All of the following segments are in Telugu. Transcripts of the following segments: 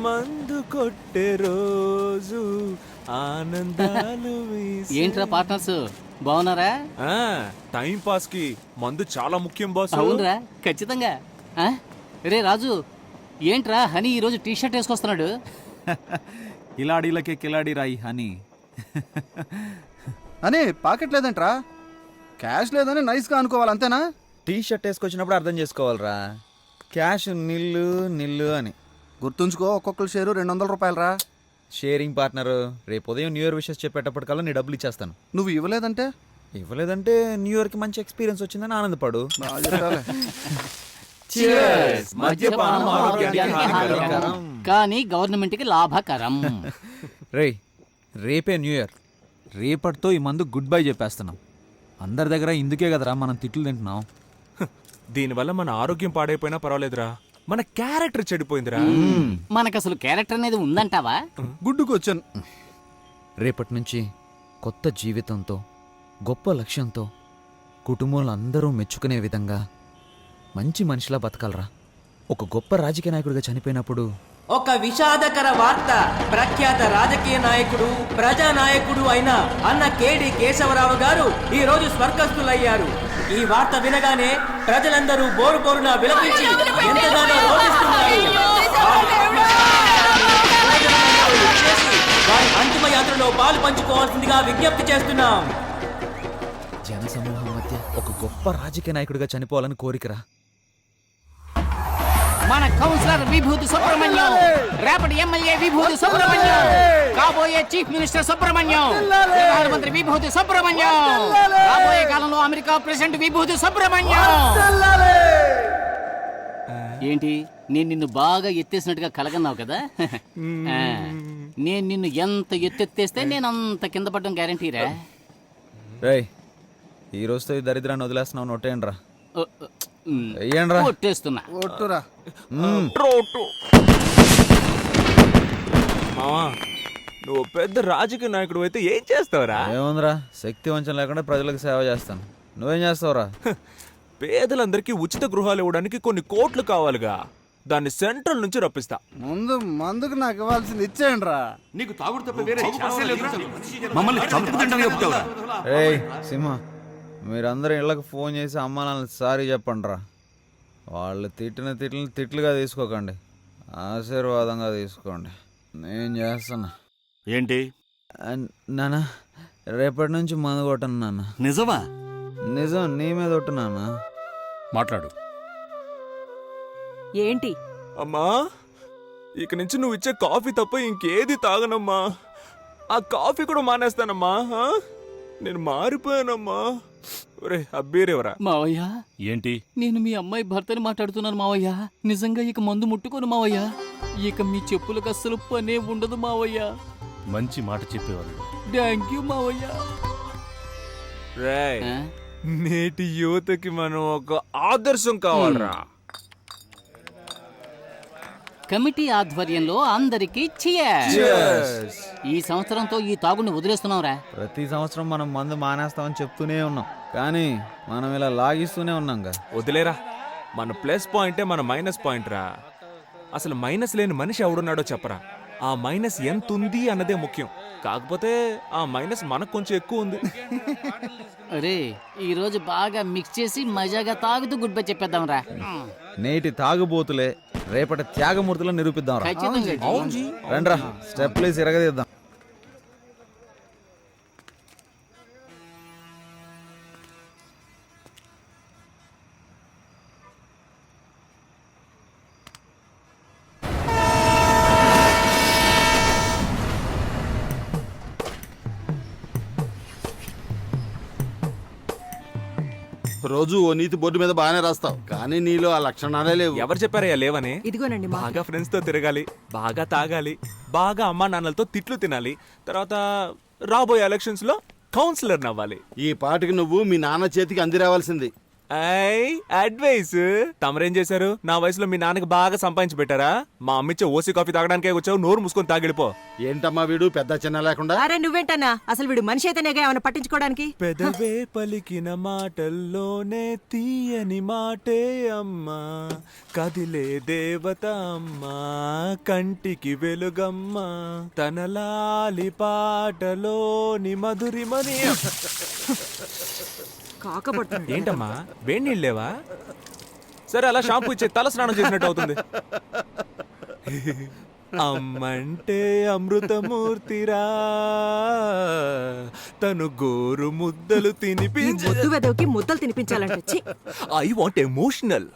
మందు కొట్టే రోజు ఆనందాలు ఏంట్రా పార్ట్నర్స్ బాగున్నారా? టైం పాస్ కి మందు చాలా ముఖ్యం బాస్. అవునరా, ఖచ్చితంగా. రే రాజు, ఏంట్రా హనీ ఈరోజు టీ షర్ట్ వేసుకొస్తున్నాడు? కిలాడీలకే కిలాడీ రాయి హనీ. అని పాకెట్ లేదంట్రా, క్యాష్ లేదని నైస్గా అనుకోవాలి అంతేనా? టీ షర్ట్ వేసుకొచ్చినప్పుడు అర్థం చేసుకోవాలరా, క్యాష్ నిల్లు నిల్లు అని. గుర్తుంచుకో, ఒక్కొక్కరు షేరు 200 రూపాయలరా. Sharing partner. రేపు ఉదయం న్యూ ఇయర్ విషెస్ చెప్పేటప్పటికల్లా నీ డబ్బులు ఇచ్చేస్తాను. నువ్వు ఇవ్వలేదంటే ఇవ్వలేదంటే న్యూ ఇయర్కి మంచి ఎక్స్పీరియన్స్ వచ్చిందని ఆనందపడు. బాగా చెప్పావులే. మద్యపానం ఆరోగ్యానికి హానికరం. కానీ గవర్నమెంట్కి లాభకరం. రేపే న్యూ ఇయర్. రేపటితో ఈ మందు గుడ్ బై చెప్పేస్తున్నాం. అందరి దగ్గర ఇందుకే కదరా మనం తిట్లు తింటున్నాం. దీనివల్ల మన ఆరోగ్యం పాడైపోయినా పర్వాలేదురా, మన క్యారెక్టర్ చెడిపోయిందిరా. మనకు అసలు క్యారెక్టర్ అనేది ఉందంటావా? గుడ్డుకు వచ్చాను. రేపటి నుంచి కొత్త జీవితంతో, గొప్ప లక్ష్యంతో, కుటుంబంలో అందరూ మెచ్చుకునే విధంగా మంచి మనిషిలా బతకాలరా. ఒక గొప్ప రాజకీయ నాయకుడిగా చనిపోయినప్పుడు ఒక విషాదకర వార్త. ప్రఖ్యాత రాజకీయ నాయకుడు, ప్రజానాయకుడు అయిన అన్న కేడి కేశవరావు గారు ఈ రోజు స్వర్గస్థులయ్యారు. ఈ వార్త వినగానే ప్రజలందరూ బోరు బోరున విలపించి ఎంతగానో రోధిస్తున్నారు. వారి అంతిమ యాత్రలో పాలు పంచుకోవాల్సిందిగా విజ్ఞప్తి చేస్తున్నాం. జనసమూహం మధ్య ఒక గొప్ప రాజకీయ నాయకుడిగా చనిపోవాలని కోరికరా. మన కౌన్సిలర్ విభూతి సుబ్రహ్మణ్యం, రేపటి ఎమ్మెల్యే విభూతి సుబ్రహ్మణ్యం, కాబోయే చీఫ్ మినిస్టర్ సుబ్రహ్మణ్యం, ప్రధానమంత్రి విభూతి సుబ్రహ్మణ్యం, రాబోయే కాలంలో అమెరికా ప్రెసిడెంట్ విభూతి సుబ్రహ్మణ్యం. ఏంటి, నేను నిన్ను బాగా ఎత్తేసినట్టుగా కలగన్నావు కదా? నేను నిన్ను ఎంత ఎత్తెత్తేస్తే నేను అంత కింద పడడం గ్యారంటీరా. రేయ్, ఈ రోజుతో ఈ దరిద్రాన్ని వదిలేస్తున్నావు. నొట్టేయండిరా. కొట్టేస్తున్నా. ఒట్టురా. మావా, నువ్వు పెద్ద రాజకీయ నాయకుడు అయితే ఏం చేస్తావురా? ఏముందిరా, శక్తి వంచన లేకుండా ప్రజలకు సేవ చేస్తాను. నువ్వేం చేస్తావురా? పేదలందరికీ ఉచిత గృహాలు ఇవ్వడానికి కొన్ని కోట్లు కావాలిగా, దాన్ని సెంట్రల్ నుంచి రప్పిస్తా. ముందు మందుకు నాకు ఇవ్వాల్సింది ఇచ్చేయండి రా. ఏయ్ సింహ, మీరందరూ ఇళ్ళకి ఫోన్ చేసి అమ్మ నాన్న సారీ చెప్పండి రా. వాళ్ళు తిట్టిన తిట్లుగా తీసుకోకండి, ఆశీర్వాదంగా తీసుకోండి. నేను చేస్తున్నా. ఏంటి నాన్న, రేపటి నుంచి మందు కొట్టను నాన్న. నిజమా? నిజం, నీ మీద కొట్టు నాన్న. మాట్లాడు. ఏంటి? అమ్మా, ఇక నుంచి నువ్వు ఇచ్చే కాఫీ తప్ప ఇంకేది తాగనమ్మా. ఆ కాఫీ కూడా మానేస్తానమ్మా. నేను మారిపోయానమ్మా. ఒరే అబ్బీరేవరా. మావయ్య, ఏంటి? నేను మీ అమ్మాయి భర్తని మాట్లాడుతున్నాను మావయ్య. నిజంగా ఇక మందు ముట్టుకోను మావయ్య. ఇక మీ చెప్పులకు అస్సలు పనే ఉండదు మావయ్య. మంచి మాట చెప్పేవాళ్ళు. థ్యాంక్ యూ మావయ్య. రేయ్, నేటి యువతకి మనం ఒక ఆదర్శం కావాలరా. కమిటీ ఆధ్వర్యంలో అందరికీ cheers. ఈ సంవత్సరంతో ఈ తాగుని వదిలేస్తున్నావురా. ప్రతి సంవత్సరం మనం మందు మానేస్తామని చెప్తూనే ఉన్నాం, కానీ మనం ఇలా లాగిస్తూనే ఉన్నాంగా. వదిలేరా, మన ప్లస్ పాయింటే మన మైనస్ పాయింట్ రా. అసలు మైనస్ లేని మనిషి ఎవడున్నాడో చెప్పరా. ఆ మైనస్ ఎంత ఉంది అన్నదే ముఖ్యం. కాకపోతే ఆ మైనస్ మనకు కొంచెం ఎక్కువ ఉంది. అరే, ఈ రోజు బాగా మిక్స్ చేసి మజాగా తాగుతూ గుడ్ బై చెప్పేద్దాం రా. నేటి తాగుబోతులే రేపటి త్యాగమూర్తులను నిరూపిద్దాం రా. రండ్రా, స్టెప్లు ఇరగదీద్దాం. రోజు ఓ నీతి బోర్డు మీద బాగానే రాస్తావు, కానీ నీలో ఆ లక్షణాలే లేవు. ఎవరు చెప్పారయ్యా లేవని? ఇదిగోనండి బాగా ఫ్రెండ్స్ తో తిరగాలి, బాగా తాగాలి, బాగా అమ్మా నాన్నలతో తిట్లు తినాలి, తర్వాత రాబోయే ఎలక్షన్స్ లో కౌన్సిలర్ నవ్వాలి. ఈ పాటికి నువ్వు మీ నాన్న చేతికి అంది రావాల్సింది. అడ్వైస్ తమరేం చేశారు? నా వయసులో మీ నాన్నకి బాగా సంపాదించి పెట్టారా? మా అమ్మిచ్చే ఓసీ కాఫీ తాగడానికే వచ్చావు, నోరు మూసుకొని తాగిడిపో. ఏంటమ్మా వీడు పెద్ద చిన్న లేకుండా? అరే నువ్వేంటన్నా, అసలు వీడు మనిషి అయితేనేగా ఏమైనా పట్టించుకోవడానికి. పెదవే పలికిన మాటల్లోనే తీయని మాటే అమ్మా, కదిలే దేవత అమ్మా, కంటికి వెలుగమ్మా, తనలాలి పాటలోని మధురిమని. కాకపడుతుంది. ఏంటమ్మా వేడి నీళ్ళు లేవా? సరే అలా షాంపూ ఇచ్చే, తల స్నానం చేసినట్టు అవుతుంది. అమ్మంటే అమృతమూర్తిరా, తను గోరు ముద్దలు తినిపించ. ముద్దు వెదవికి ముద్దలు తినిపించాలంటే ఛీ. I want emotional.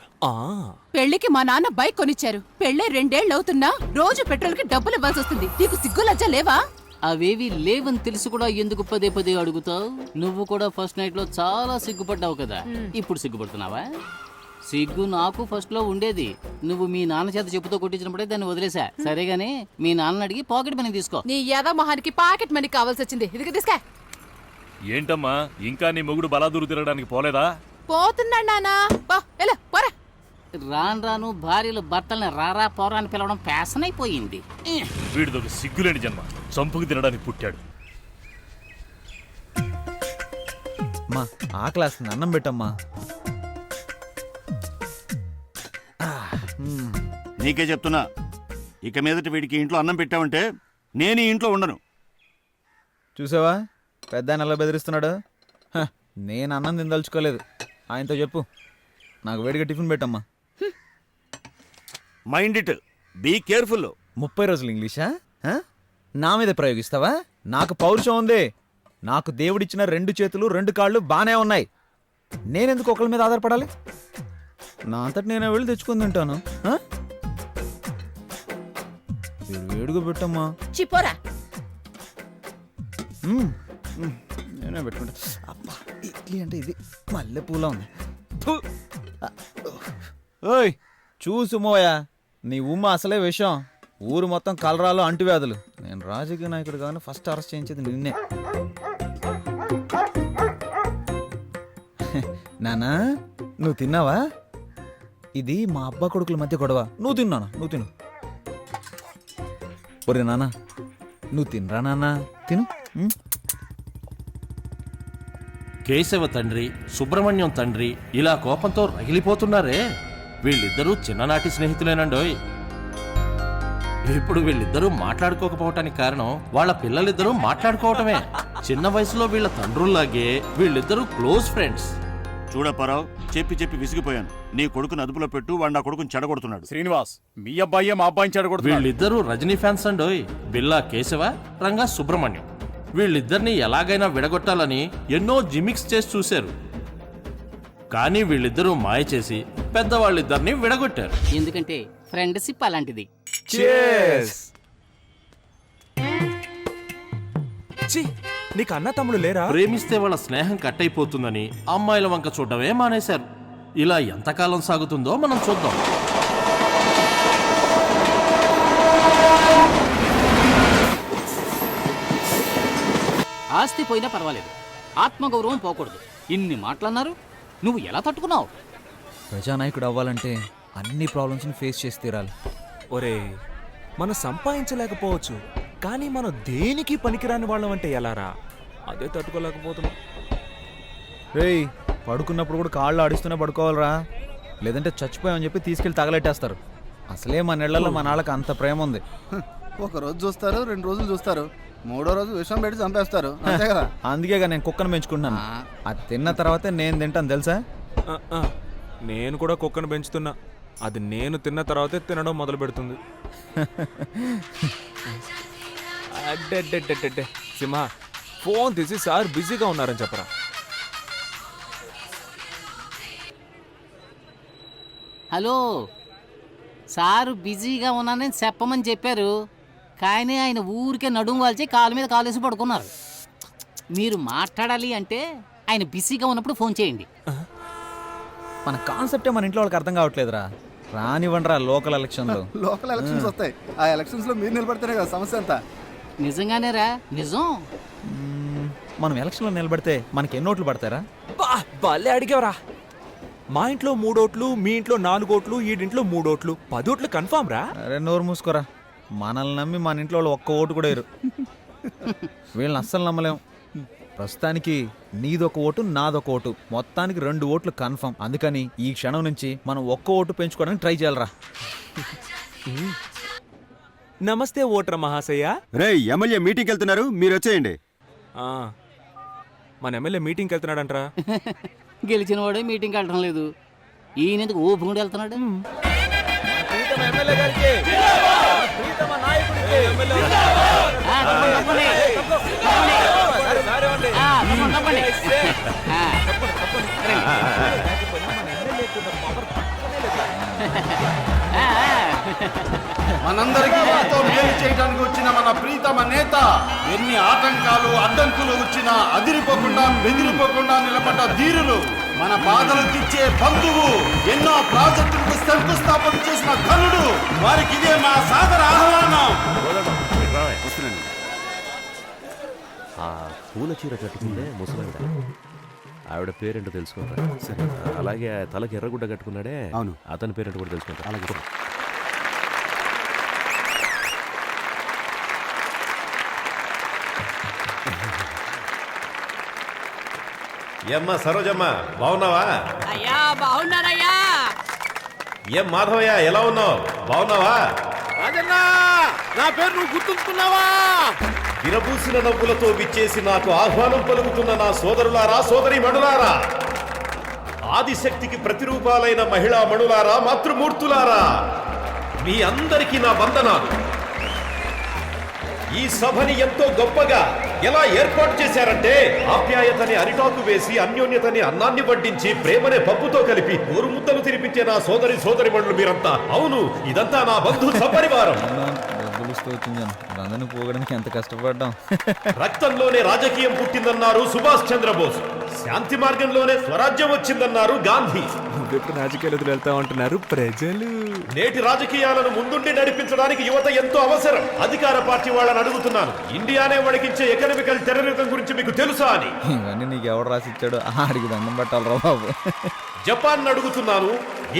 పెళ్లికి మా నాన్న బైక్ కొనిచ్చారు. పెళ్ళే 2 ఏళ్ళు అవుతున్నా రోజు పెట్రోల్ కి డబ్బులు ఇవ్వాల్సి వస్తుంది. నీకు సిగ్గు లజ్జ లేవా? అవేవి లేవని తెలిసి కూడా ఎందుకు పదే పదే అడుగుతావు? నువ్వు కూడా ఫస్ట్ నైట్ లో చాలా సిగ్గుపడ్డావు కదా, ఇప్పుడు సిగ్గుపడుతున్నావా? సిగ్గు నాకు ఫస్ట్ లో ఉండేది. నువ్వు మీ నాన్న చేత చెప్పుతో కొట్టించినప్పుడే దాన్ని వదిలేసా. సరేగాని మీ నాన్న అడిగి పాకెట్ మనీ తీసుకో. నీ యాదవ మొహానికి పాకెట్ మనీ కావాల్సి వచ్చింది. ఇదిగో తీసుకా. ఏంటమ్మా ఇంకా నీ మొగుడు బలాదూరు తిరగడానికి పోలేదా? పోతున్నాడు నానా. పోరా. రాను రాను భార్యలు భర్తల్ని రారా పోరా అని పిలవడం ఫ్యాషన్ అయిపోయింది. వీడిదొక సిగ్గులేని జన్మ, చంపుకు తినడానికి పుట్టాడు. అమ్మా ఆకలేస్తుంది, అన్నం పెట్టమ్మా. నీకే చెప్తున్నా, ఇక మీదట వీడికి ఇంట్లో అన్నం పెట్టావంటే నేను ఈ ఇంట్లో ఉండను. చూసావా పెద్ద ఆయన ఎలా బెదిరిస్తున్నాడు? హ, నేను అన్నం తినదలుచుకోలేదు. ఆయనతో చెప్పు నాకు వేడిగా టిఫిన్ పెట్టమ్మా. Mind it, be careful. 30 రోజులు ఇంగ్లీషా? హ? నా మీద ప్రయోగిస్తావా? నాకు పౌరుషం ఉంది. నాకు దేవుడిచ్చిన 2 చేతులు 2 కాళ్ళు బానే ఉన్నాయి. నేనెందుకు ఒకళ్ళ మీద ఆధారపడాలి? నా అంతటి నేనే వెళ్ళి తెచ్చుకుని తింటాను. హ? వేడిగా పెట్టమ్మా. చిపోరా. నేనే పెట్టుకుంటా. అబ్బా ఇడ్లీ అంటే ఇది మల్లె పూల ఉంది. ఫు. ఓయ్ చూసు మోయా, నీ ఉమ్మ అసలే విషయం. ఊరు మొత్తం కలరాలు అంటువ్యాధులు. నేను రాజకీయ నాయకుడు కానీ ఫస్ట్ అరెస్ట్ చేయించేది నిన్నే. నానా నువ్వు తిన్నావా? ఇది మా అబ్బా కొడుకుల మధ్య గొడవ. నువ్వు తిన్నానా? నువ్వు తిను. ఒరే నాన్న నువ్వు తినరా నాన్న, తిను. కేశవ తండ్రి, సుబ్రహ్మణ్యం తండ్రి ఇలా కోపంతో రగిలిపోతున్నారే. వీళ్ళిద్దరూ చిన్ననాటి స్నేహితులేనండోయ్. ఇప్పుడు వీళ్ళిద్దరూ మాట్లాడుకోకపోవటానికి కారణం వాళ్ళ పిల్లలిద్దరూ మాట్లాడుకోవటమే. చిన్న వయసులో వీళ్ళ తండ్రుల్లాగే వీళ్ళిద్దరూ క్లోజ్ ఫ్రెండ్స్. చూడప్పారావు, చెప్పి చెప్పి విసిగిపోయాను. నీ కొడుకుని అదుపులో పెట్టు, వాడు నా కొడుకుని చెడగొడుతున్నాడు. శ్రీనివాస్, మీ అబ్బాయి మా అబ్బాయిని చెడగొడుతున్నాడు. వీళ్ళిద్దరూ రజనీ ఫ్యాన్స్ అండోయ్. బిల్లా కేశవ, రంగా సుబ్రహ్మణ్యం. వీళ్ళిద్దరిని ఎలాగైనా విడగొట్టాలని ఎన్నో జిమిక్స్ చేసి చూశారు. కానీ వీళ్ళిద్దరూ మాయ చేసి పెద్దవాళ్ళిద్దరిని విడగొట్టారు. ఎందుకంటే ఫ్రెండ్షిప్ అలాంటిది. Cheers! ఛీ, నీకు అన్న తమ్ముడు లేరా? ప్రేమిస్తే వాళ్ళ స్నేహం కట్ అయిపోతుందని అమ్మాయిల వంక చూడడమే మానేశారు. ఇలా ఎంతకాలం సాగుతుందో మనం చూద్దాం. ఆస్తి పోయినా పర్వాలేదు, ఆత్మగౌరవం పోకూడదు. ఇన్ని మాటలన్నారు, నువ్వు ఎలా తట్టుకున్నావు? ప్రజానాయకుడు అవ్వాలంటే అన్ని ప్రాబ్లమ్స్ని ఫేస్ చేసి తీరాలి. ఒరే మనం సంపాదించలేకపోవచ్చు, కానీ మనం దేనికి పనికిరాని వాళ్ళం అంటే ఎలారా? అదే తట్టుకోలేకపోతున్నాం. రేయ్ పడుకున్నప్పుడు కూడా కాళ్ళు ఆడిస్తూనే పడుకోవాలరా, లేదంటే చచ్చిపోయామని చెప్పి తీసుకెళ్ళి తగలెట్టేస్తారు. అసలే మన ఇళ్లలో మన వాళ్ళకి అంత ప్రేమ ఉంది. ఒక రోజు చూస్తారు, 2 రోజులు చూస్తారు, 3వ రోజు విషం పెట్టి చంపేస్తారు, అంతే కదా. అందుకేగా నేను కుక్కను పెంచుకుంటున్నాను. అది తిన్న తర్వాతే నేను తింటాను తెలుసా. నేను కూడా కుక్కను పెంచుతున్నా. అది నేను తిన్న తర్వాతే తినడం మొదలు పెడుతుంది. అడ్డెడ్డెడ్డెడ్డెడ్డె. సింహ ఫోన్ తీసి సార్ బిజీగా ఉన్నారని చెప్పరా. హలో సారు, బిజీగా ఉన్నానని చెప్పమని చెప్పారు, కానీ ఆయన ఊరికే నడుము వాల్చి కాలు మీద కాలేసి పడుకున్నారు. మీరు మాట్లాడాలి అంటే ఆయన బిజీగా ఉన్నప్పుడు ఫోన్ చేయండి. మన కాన్సెప్టే మన ఇంట్లో వాళ్ళకి అర్థం కావట్లేదురా. రానివ్వండిరా లోకల్ ఎలక్షన్లు. లోకల్ ఎలక్షన్స్ వస్తాయి, ఆ ఎలక్షన్స్ లో మీరు నిలబడితేనే కదా సమస్య అంతా. నిజంగానేరా, నిజం. మనం ఎలక్షన్లో నిలబడితే మనకి ఎన్ని ఓట్లు పడతారా? భలే అడిగేవరా. మా ఇంట్లో 3 ఓట్లు, మీ ఇంట్లో 4 ఓట్లు, ఈడింట్లో 3 ఓట్లు, 10 ఓట్లు కన్ఫామ్ రా. అరే నోరు మూసుకోరా, మనల్ని నమ్మి మన ఇంట్లో వాళ్ళు ఒక్క ఓటు కూడా వేరు. వీళ్ళని అస్సలు నమ్మలేం. ప్రస్తుతానికి నీదొక ఓటు, నాదొక ఓటు, మొత్తానికి 2 ఓట్లు కన్ఫర్మ్. అందుకని ఈ క్షణం నుంచి మనం ఒక్క ఓటు పెంచుకోవడానికి ట్రై చేయాలరా. నమస్తే ఓటర్ మహాశయ. రే ఎమ్మెల్యే మీటింగ్కి వెళ్తున్నారు, మీరు వచ్చేయండి. ఆ, మన ఎమ్మెల్యే మీటింగ్కి వెళ్తున్నాడంట్రా. గెలిచిన వాడే మీటింగ్కి వెళ్ళడం లేదు, ఈయన ఎందుకు ఊపుకుంటూ వెళ్తున్నాడు? ఆ, తప్పండి, తప్పండి. ఆ, తప్పండి, తప్పండి. ఆ. ఆ, మనందరికీ ఎంతో మేలు చేయడానికి వచ్చిన మన ప్రీతమ నేత ఎన్ని ఆటంకాలు అడ్డంకులు వచ్చినా అదిరిపోకుండా బెదిరిపోకుండా నిలబడ్డ ధీరులు, మన బాధలు తీర్చే బంధువు, ఎన్నో ప్రాజెక్టులకు శంకుస్థాపన చేసిన ఘనుడు, వారికి ఇదే మా సాదర ఆహ్వానం. ఆ పూల చీర కట్టుకుందే ముసలావిడ. ఆవిడ పేరేంటో తెలుసుకుంటా. అలాగే తలకి ఎర్రగుడ్డ కట్టుకున్నాడే, అవును, అతని పేరేంటో కూడా తెలుసుకుంటా. అలాగే ఏమ్మా సరోజమ్మ, బాగున్నావా? అయ్యా బాగున్నారయ్యా. ఏం మాధవయ్య, ఎలా ఉన్నావు? బాగున్నావా? నా పేరు నువ్వు గుర్తుంచుకున్నావా? విరబూసిన నవ్వులతో విచ్చేసి నాకు ఆహ్వానం పలుకుతున్న నా సోదరులారా, సోదరి మణులారా, ఆదిశక్తికి ప్రతిరూపాలైన మహిళా మణులారా, మాతృమూర్తులారా, మీ అందరికీ నా వందనాలు. ఈ సభని ఎంతో గొప్పగా ఎలా ఏర్పాటు చేశారంటే, ఆప్యాయతని అరిటాకు వేసి, అన్యోన్యతని అన్నాన్ని వడ్డించి, ప్రేమనే పప్పుతో కలిపి ఊరు ముద్దలు తినిపించే నా సోదరి మండలు మీరంతా. అవును, ఇదంతా నా బంధు సపరివారం. అందరిని పోగడానికి ఎంత కష్టపడ్డాం. రక్తంలోనే రాజకీయం పుట్టిందన్నారు సుభాష్ చంద్రబోస్, శాంతి మార్గంలోనే స్వరాజ్యం వచ్చిందన్నారు గాంధీ. నువ్వెప్పుడు రాజకీయాలు వెళ్తా ఉంటున్నారు ప్రజలు. నేటి రాజకీయాలను ముందుండి నడిపించడానికి యువత ఎంతో అవసరం. అధికార పార్టీ వాళ్ళని అడుగుతున్నాను, ఇండియానే వణికించే ఎకనామికల్ టెర్రరిజం గురించి మీకు తెలుసా అని. ఇవన్నీ నీకు ఎవడు రాసిచ్చాడు? ఆడికి దండం పెట్టాలరా బాబు. జపాన్ అడుగుతున్నాను,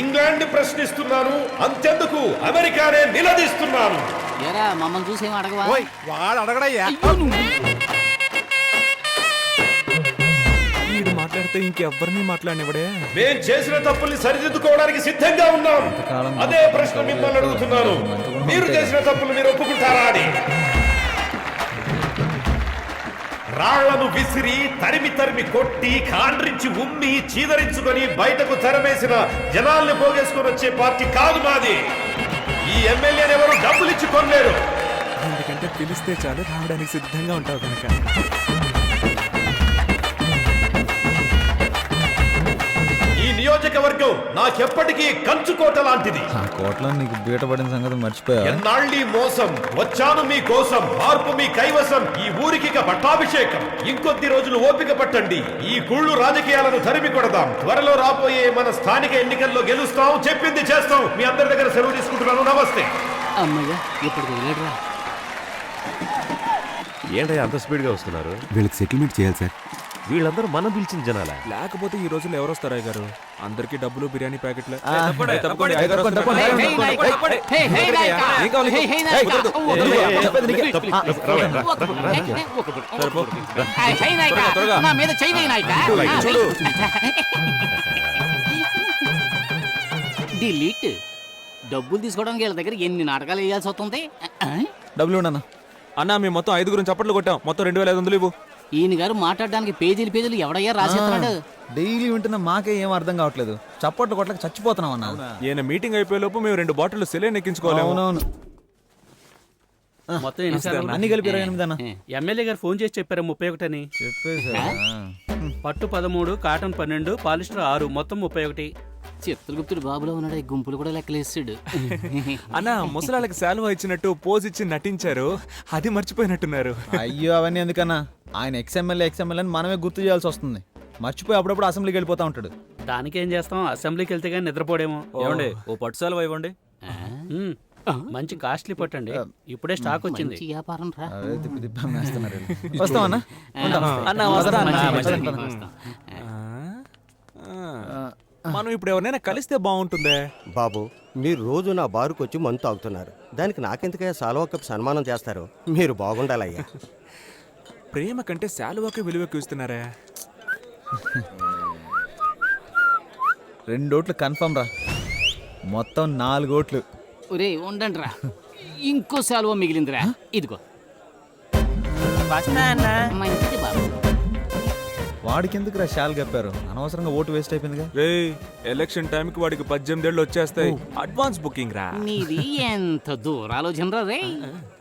ఇంగ్లాండ్ ప్రశ్నిస్తున్నాను, అంతెందుకు అమెరికానే నిలదీస్తున్నాను. ఏరా మమ్మల్ని చూసేం అడగవా? వాడు అడగడయ్యా. వీడు మాట్లాడితే ఇంకెవ్వరిని మాట్లాడినవడే. మేం చేసిన తప్పుల్ని సరిదిద్దుకోవడానికి సిద్ధంగా ఉన్నాం. అదే ప్రశ్న మిమ్మల్ని అడుగుతున్నాను, మీరు చేసిన తప్పులు మీరు ఒప్పుకుంటారా అని. రాళ్లను విసిరి తరిమి తరిమి కొట్టి కాండ్రించి ఉమ్మి చీదరించుకొని బయటకు తెరమేసిన జనాల్ని పోగేసుకొని వచ్చే పార్టీ కాదు మాది. ఈ ఎమ్మెల్యేని ఎవరు డబ్బులిచ్చి కొనలేరు. ఎందుకంటే పిలిస్తే చాలు రావడానికి సిద్ధంగా ఉంటావు కనుక. ఈ నియోజకవర్గం నాకెప్పటికీ కంచుకోట లాంటిది. ఆ కోట్లో నీకు బీటపడిన సంగతి మర్చిపోయా. ఎన్నాళ్ళీ మోసం, వచ్చాను మీ కోసం, మార్పు మీ కైవసం, ఈ ఊరికి పట్టాభిషేకం. ఇంకొద్ది రోజులు ఓపిక పట్టండి, ఈ కుళ్ళు రాజకీయాలను తరిమి కొడదాం. త్వరలో రాబోయే మన స్థానిక ఎన్నికల్లో గెలుస్తాం, చెప్పింది చేస్తాం. మీ అందరి దగ్గర సెలవు తీసుకుంటున్నాను. నమస్తే. అమ్మయ్యా, ఇప్పుడు వెళ్ళాడురా. ఏంటయ్యా అంత స్పీడ్గా వస్తున్నారు? వీళ్ళకి సెటిల్మెంట్ చేయాలి సార్. వీళ్ళందరూ మనం పిలిచిన జనాలా? లేకపోతే ఈ రోజుల్లో ఎవరు వస్తారా గారు? అందరికి డబ్బులు బిర్యానీ ప్యాకెట్లు. నా మీద చెయ్యి నాయక. డిలీట్. డబ్బులు తీసుకోవడానికి వీళ్ళ దగ్గర ఎన్ని నాటకాలు వేయాల్సి వస్తుంది. డబ్బులు ఉండన్నా. అన్నా మేము మొత్తం 5 చప్పట్లు కొట్టాం. మొత్తం 2500 ఇవ్వు. ఈయన గారు మాట్లాడడానికి పేజీలు ఎవడయ్యా రాసేస్తున్నాడు? డైలీ వింటున్న మాకే ఏం అర్థం కావట్లేదు. చప్పట్లు కొట్లకి చచ్చిపోతున్నాం అన్న. ఈయన మీటింగ్ అయిపోయే లోపు మేము 2 బాటిల్ సెలైన్ ఎక్కించుకోవాలి. అవునవును. మొత్తం అన్ని కలిపి 28 అన్న. ఎమ్మెల్యే గారు ఫోన్ చేసి చెప్పారు 31 అని. చెప్పేసా? పట్టు 13, కాటన్ 12, పాలిస్టర్ 6, మొత్తం 31. చిత్రగుప్తుడు బాబులో ఉన్నాడు, ఈ గుంపులు కూడా లెక్కలేస్తాడు. అన్న ముసలాళ్ళకి శాలువా ఇచ్చినట్టు పోజ్ ఇచ్చి నటించారు, అది మర్చిపోయినట్టున్నారు. అయ్యో అవన్నీ ఎందుకన్నా, ఆయన ఎక్స్ఎమ్మెల్యే అని మనమే గుర్తు చేయాల్సి వస్తుంది. మర్చిపోయి అప్పుడప్పుడు అసెంబ్లీకి వెళ్ళిపోతా ఉంటాడు. దానికేం చేస్తాం, అసెంబ్లీకి వెళ్తే కానీ నిద్రపోడేమో. ఏమండి ఓ పట్టు శాలువా ఇవ్వండి. మంచి కాస్ట్లీ పట్టండి, ఇప్పుడే స్టాక్ వచ్చింది. మంచి వ్యాపారం రా. అదే తిప్పి తిప్పి అమ్మేస్తున్నారు. వస్తామన్నా. అన్న వస్తా అన్న. మనం ఇప్పుడు ఎవరినైనా కలిస్తే బాగుంటుందే. బాబు మీరు రోజు నా బారుకు వచ్చి మందు తాగుతున్నారు, దానికి నాకెందుకయ్యా సాల్వా కప్ సన్మానం చేస్తారు? మీరు బాగుండాలయ్యా. ప్రేమ కంటే శాలువాకే విలువకు ఇస్తున్నారే. 2 ఓట్లు కన్ఫర్మ్ రా, మొత్తం 4 ఓట్లు. ఒరే ఉండండి రా, ఇంకో సెలవు మిగిలిందిరా, ఇదిగో. మంచిది బాబు. వాడికి ఎందుకు రా షాల్ కప్పారు? అనవసరంగా ఓటు వేస్ట్ అయిపోయిందిగా. రే ఎలక్షన్ టైంకి వాడికి 18 ఏళ్ళు వచ్చేస్తాయి. అడ్వాన్స్ బుకింగ్ రా. నీది ఎంత దూరాలోచనరా రే.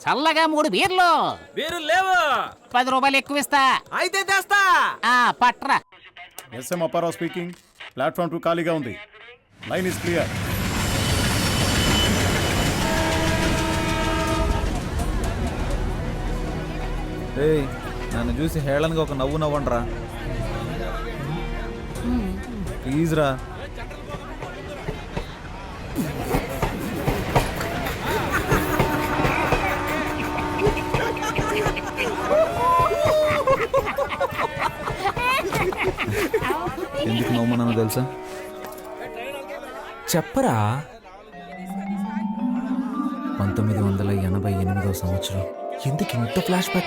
చల్లగా 3 బీర్లు. వేరు లేవా? 10 రూపాయలు ఎక్కువ ఇస్తా. అయితే తెస్తా. పట్రా. S M Apparao speaking. ప్లాట్ఫామ్ 2 ఖాళీగా ఉంది. Line is clear. ఏయ్, నన్ను చూసి హేళనగా ఒక నవ్వు నవ్వండి రా ప్లీజ్ రా. ఎందుకు నవ్వుమన్నానో తెలుసా? చెప్పరా. 1988వ సంవత్సరం. ఎందుకు ఇంత ఫ్లాష్ బ్యాక్